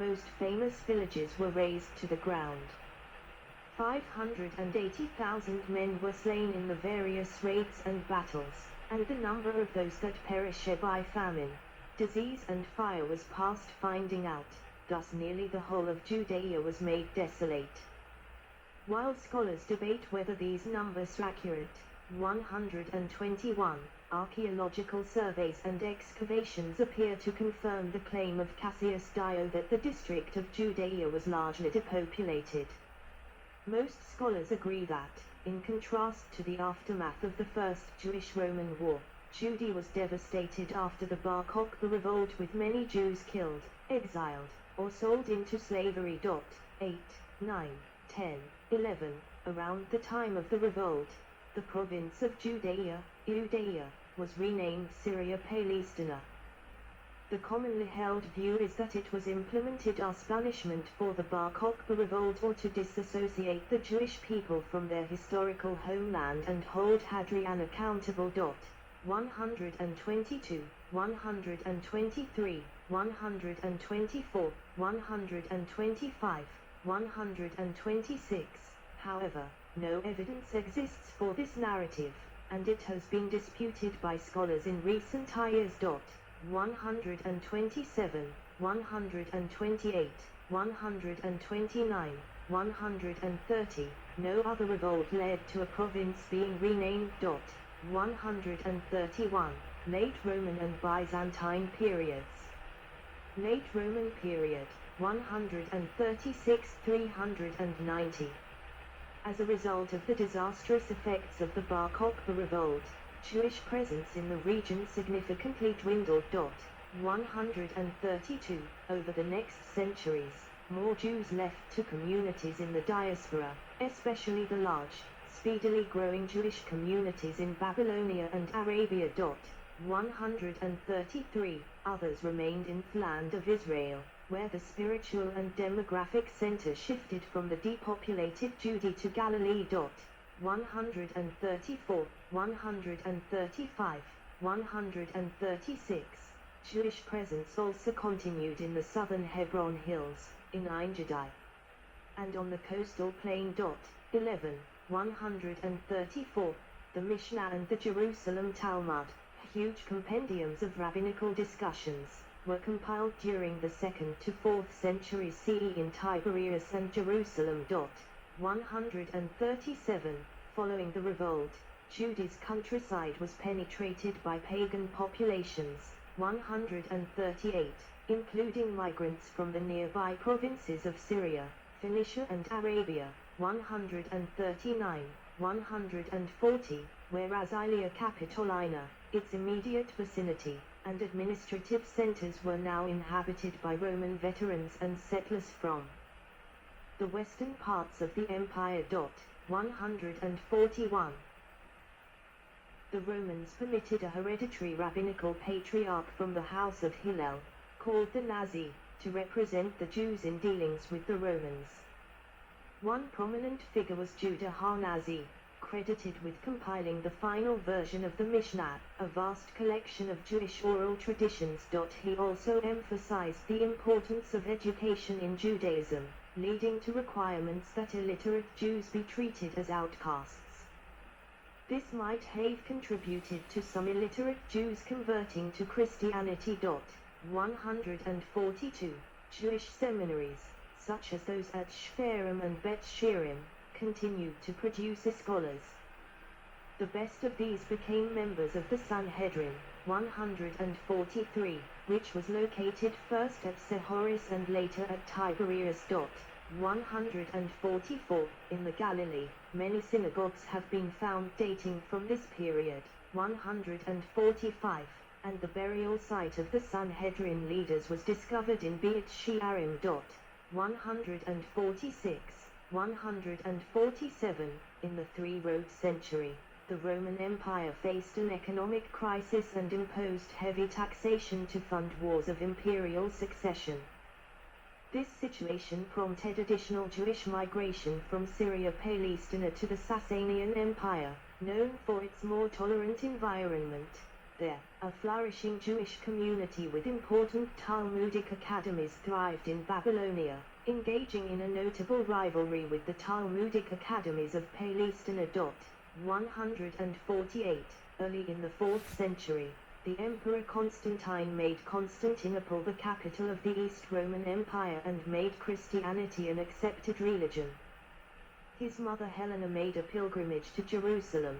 most famous villages were razed to the ground. 580,000 men were slain in the various raids and battles, and the number of those that perished by famine, disease and fire was past finding out, thus nearly the whole of Judea was made desolate. While scholars debate whether these numbers are accurate, 121 archaeological surveys and excavations appear to confirm the claim of Cassius Dio that the district of Judea was largely depopulated. Most scholars agree that, in contrast to the aftermath of the First Jewish-Roman War, Judea was devastated after the Bar Kokhba revolt, with many Jews killed, exiled, or sold into slavery. 8, 9, 10, 11. Around the time of the revolt, the province of Judea was renamed Syria Palestina. The commonly held view is that it was implemented as punishment for the Bar Kokhba revolt, or to disassociate the Jewish people from their historical homeland and hold Hadrian accountable. 122, 123, 124, 125, 126. However, no evidence exists for this narrative, and it has been disputed by scholars in recent years. 127, 128, 129, 130. No other revolt led to a province being renamed. 131. Late Roman and Byzantine periods. Late Roman period, 136–390. As a result of the disastrous effects of the Bar Kokhba revolt, Jewish presence in the region significantly dwindled. 132. Over the next centuries, more Jews left to communities in the diaspora, especially the large, speedily growing Jewish communities in Babylonia and Arabia. 133. Others remained in the land of Israel, where the spiritual and demographic center shifted from the depopulated Judea to Galilee. 134, 135, 136. Jewish presence also continued in the southern Hebron Hills, in Ein Gedi, and on the coastal plain. 11, 134. The Mishnah and the Jerusalem Talmud, huge compendiums of rabbinical discussions, were compiled during the 2nd to 4th centuries CE in Tiberias and Jerusalem. 137. Following the revolt, Judea's countryside was penetrated by pagan populations. 138, including migrants from the nearby provinces of Syria, Phoenicia and Arabia. 139, 140, whereas Aelia Capitolina, its immediate vicinity, and administrative centers were now inhabited by Roman veterans and settlers from the western parts of the empire. 141. The Romans permitted a hereditary rabbinical patriarch from the house of Hillel, called the Nazi, to represent the Jews in dealings with the Romans. One prominent figure was Judah HaNazi, credited with compiling the final version of the Mishnah, a vast collection of Jewish oral traditions. He also emphasized the importance of education in Judaism, leading to requirements that illiterate Jews be treated as outcasts. This might have contributed to some illiterate Jews converting to Christianity. 142. Jewish seminaries, such as those at Shferim and Bet Shirim, continued to produce scholars. The best of these became members of the Sanhedrin. 143, which was located first at Sehoris and later at Tiberias. 144, in the Galilee, many synagogues have been found dating from this period. 145, and the burial site of the Sanhedrin leaders was discovered in Beit Shearim. 146, 147, in the Three-Road Century, the Roman Empire faced an economic crisis and imposed heavy taxation to fund wars of imperial succession. This situation prompted additional Jewish migration from Syria Palestina to the Sasanian Empire, known for its more tolerant environment. There, a flourishing Jewish community with important Talmudic academies thrived in Babylonia, engaging in a notable rivalry with the Talmudic academies of Palestine. 148. Early in the 4th century, the Emperor Constantine made Constantinople the capital of the East Roman Empire and made Christianity an accepted religion. His mother Helena made a pilgrimage to Jerusalem,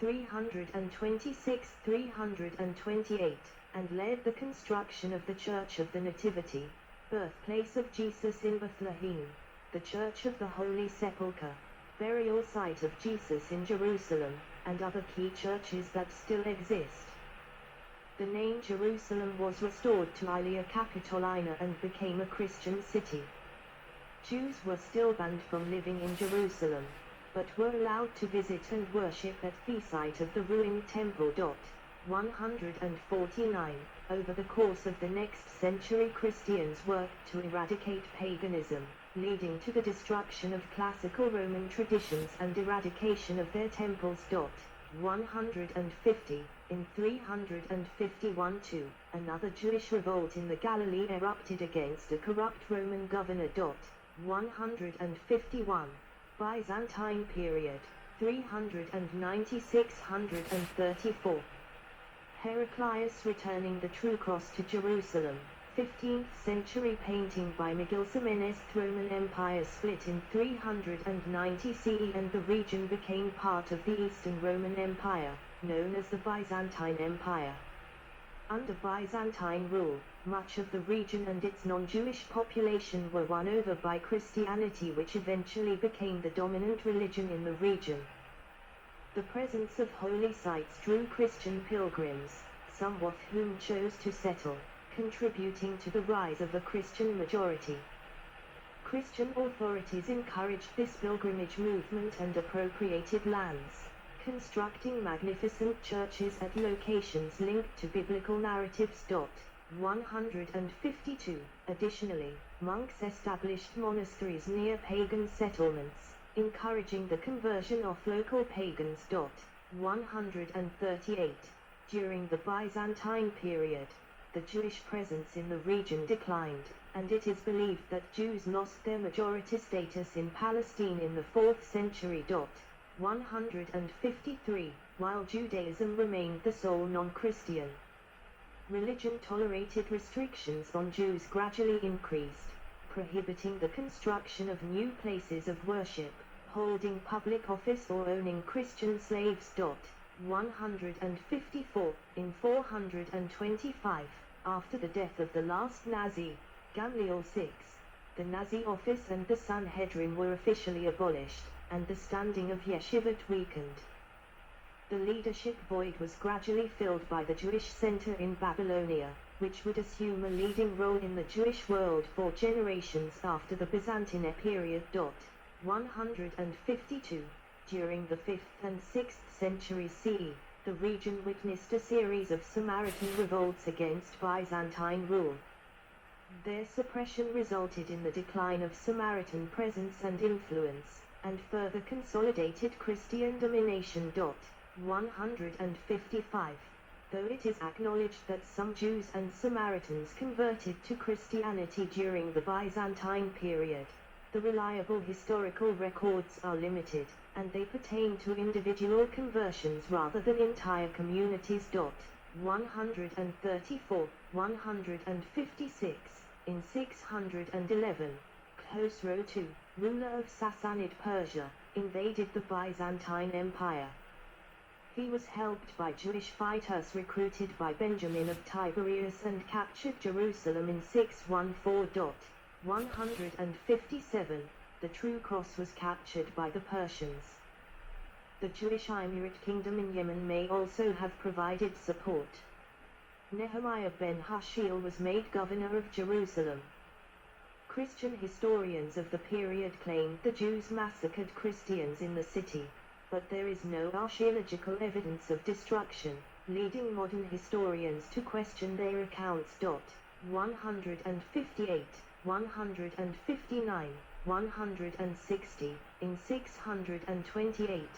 326-328, and led the construction of the Church of the Nativity, birthplace of Jesus in Bethlehem, the Church of the Holy Sepulchre, burial site of Jesus in Jerusalem, and other key churches that still exist. The name Jerusalem was restored to Aelia Capitolina and became a Christian city. Jews were still banned from living in Jerusalem, but were allowed to visit and worship at the site of the ruined temple. 149. Over the course of the next century, Christians worked to eradicate paganism, leading to the destruction of classical Roman traditions and eradication of their temples. 150. In 351-2, another Jewish revolt in the Galilee erupted against a corrupt Roman governor. 151. Byzantine period, 390-634. Heraclius returning the True Cross to Jerusalem, 15th century painting by Miguel Ximenes. Roman Empire split in 390 CE and the region became part of the Eastern Roman Empire, known as the Byzantine Empire. Under Byzantine rule, much of the region and its non-Jewish population were won over by Christianity, which eventually became the dominant religion in the region. The presence of holy sites drew Christian pilgrims, some of whom chose to settle, contributing to the rise of a Christian majority. Christian authorities encouraged this pilgrimage movement and appropriated lands, constructing magnificent churches at locations linked to biblical narratives. 152. Additionally, monks established monasteries near pagan settlements, encouraging the conversion of local pagans. 138. During the Byzantine period, the Jewish presence in the region declined, and it is believed that Jews lost their majority status in Palestine in the 4th century. 153, while Judaism remained the sole non-Christian religion-tolerated restrictions on Jews gradually increased, prohibiting the construction of new places of worship, holding public office or owning Christian slaves. 154, in 425, after the death of the last Nazi, Gamliel VI, the Nazi office and the Sanhedrin were officially abolished, and the standing of Yeshivat weakened. The leadership void was gradually filled by the Jewish Center in Babylonia, which would assume a leading role in the Jewish world for generations after the Byzantine period. 152. During the 5th and 6th centuries CE, the region witnessed a series of Samaritan revolts against Byzantine rule. Their suppression resulted in the decline of Samaritan presence and influence, and further consolidated Christian domination. 155. Though it is acknowledged that some Jews and Samaritans converted to Christianity during the Byzantine period, the reliable historical records are limited, and they pertain to individual conversions rather than entire communities. 134, 156. In 611, Khosrow II, ruler of Sassanid Persia, invaded the Byzantine Empire. He was helped by Jewish fighters recruited by Benjamin of Tiberias and captured Jerusalem in 614. 157, the True Cross was captured by the Persians. The Jewish Emirate Kingdom in Yemen may also have provided support. Nehemiah ben Hashiel was made governor of Jerusalem. Christian historians of the period claimed the Jews massacred Christians in the city, but there is no archaeological evidence of destruction, leading modern historians to question their accounts. 158, 159, 160, in 628,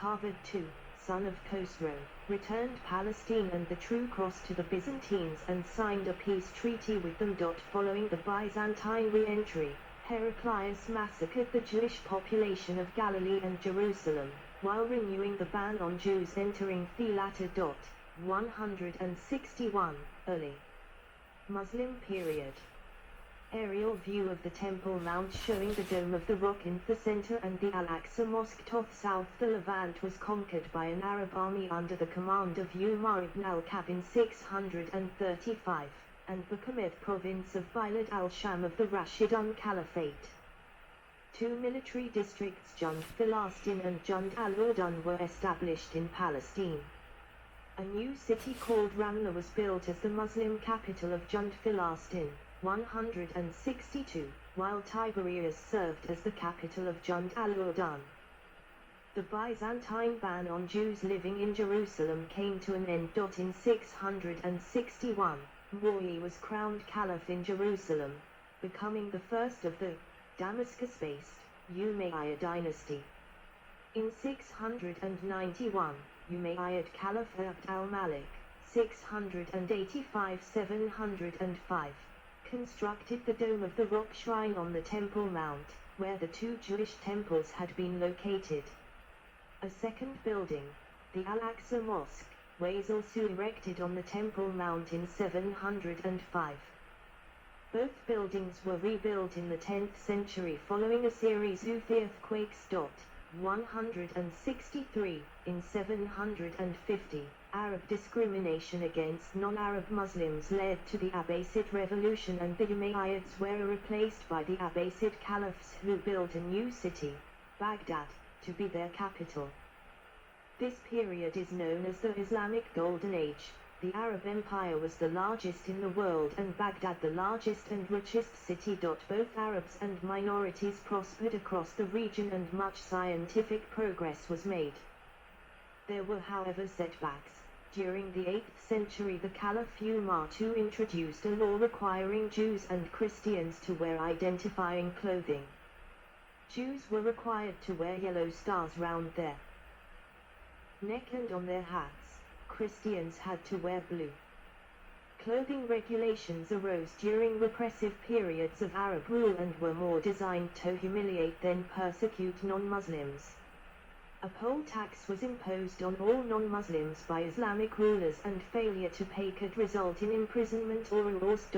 Kavod II, son of Khosrow, returned Palestine and the True Cross to the Byzantines and signed a peace treaty with them. Following the Byzantine re-entry, Heraclius massacred the Jewish population of Galilee and Jerusalem, while renewing the ban on Jews entering the latter. 161. Early Muslim period. Aerial view of the Temple Mount showing the Dome of the Rock in the center and the Al-Aqsa Mosque to the south. The Levant was conquered by an Arab army under the command of Umar ibn al-Khattab in 635, and the Qamed province of Bilad al-Sham of the Rashidun Caliphate. Two military districts, Jund Filastin and Jund al-Urdun, were established in Palestine. A new city called Ramla was built as the Muslim capital of Jund Filastin. 162, while Tiberias served as the capital of Jund al-Urdun. The Byzantine ban on Jews living in Jerusalem came to an end. In 661, Muawiyah was crowned caliph in Jerusalem, becoming the first of the Damascus-based Umayyad dynasty. In 691, Umayyad Caliph Abd al-Malik, 685–705, constructed the Dome of the Rock shrine on the Temple Mount, where the two Jewish temples had been located. A second building, the Al-Aqsa Mosque, was also erected on the Temple Mount in 705. Both buildings were rebuilt in the 10th century following a series of earthquakes. 163, in 750, Arab discrimination against non-Arab Muslims led to the Abbasid Revolution, and the Umayyads were replaced by the Abbasid Caliphs, who built a new city, Baghdad, to be their capital. This period is known as the Islamic Golden Age. The Arab Empire was the largest in the world and Baghdad the largest and richest city. Both Arabs and minorities prospered across the region and much scientific progress was made. There were however setbacks. During the 8th century the Caliph Umar II introduced a law requiring Jews and Christians to wear identifying clothing. Jews were required to wear yellow stars round their neck and on their hats. Christians had to wear blue. Clothing regulations arose during repressive periods of Arab rule and were more designed to humiliate than persecute non-Muslims. A poll tax was imposed on all non-Muslims by Islamic rulers, and failure to pay could result in imprisonment or arrest.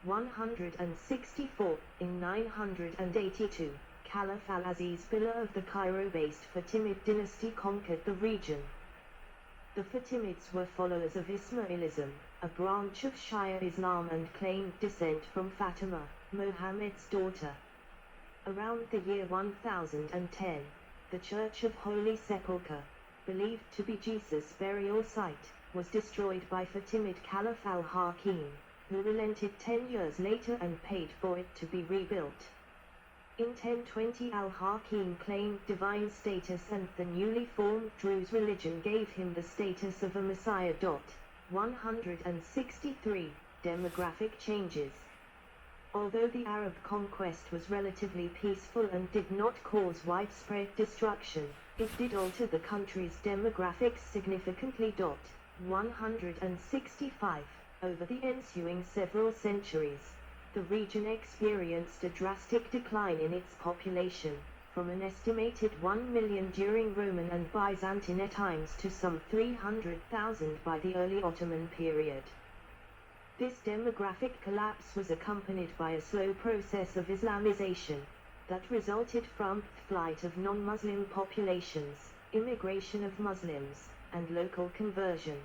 164. In 982, Caliph al-Aziz Billah of the Cairo-based Fatimid dynasty conquered the region. The Fatimids were followers of Ismailism, a branch of Shia Islam, and claimed descent from Fatima, Muhammad's daughter. Around the year 1010, the Church of Holy Sepulchre, believed to be Jesus' burial site, was destroyed by Fatimid Caliph al-Hakim, who relented 10 years later and paid for it to be rebuilt. In 1020 al-Hakim claimed divine status, and the newly formed Druze religion gave him the status of a messiah. 163. Demographic changes. Although the Arab conquest was relatively peaceful and did not cause widespread destruction, it did alter the country's demographics significantly. 165. Over the ensuing several centuries, the region experienced a drastic decline in its population, from an estimated 1 million during Roman and Byzantine times to some 300,000 by the early Ottoman period. This demographic collapse was accompanied by a slow process of Islamization that resulted from flight of non-Muslim populations, immigration of Muslims, and local conversion.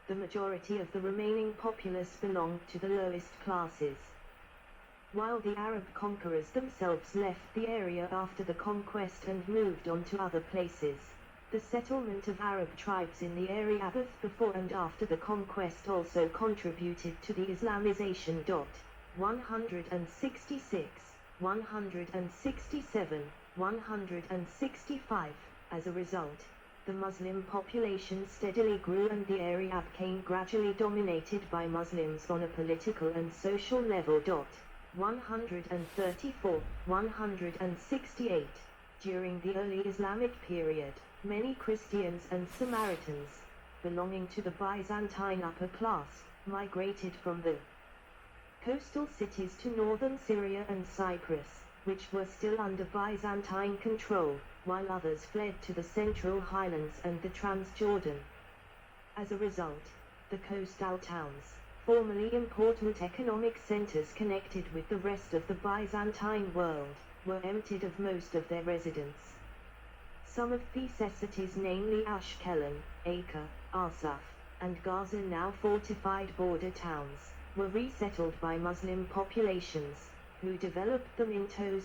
The majority of the remaining populace belonged to the lowest classes. While the Arab conquerors themselves left the area after the conquest and moved on to other places, the settlement of Arab tribes in the area both before and after the conquest also contributed to the Islamization. 166, 167, 165. As a result, the Muslim population steadily grew and the area became gradually dominated by Muslims on a political and social level. 134, 168. During the early Islamic period, many Christians and Samaritans, belonging to the Byzantine upper class, migrated from the coastal cities to northern Syria and Cyprus, which were still under Byzantine control, while others fled to the central highlands and the Transjordan. As a result, the coastal towns, formerly important economic centers connected with the rest of the Byzantine world, were emptied of most of their residents. Some of these cities, namely Ashkelon, Acre, Arsuf, and Gaza, now fortified border towns, were resettled by Muslim populations, who developed them into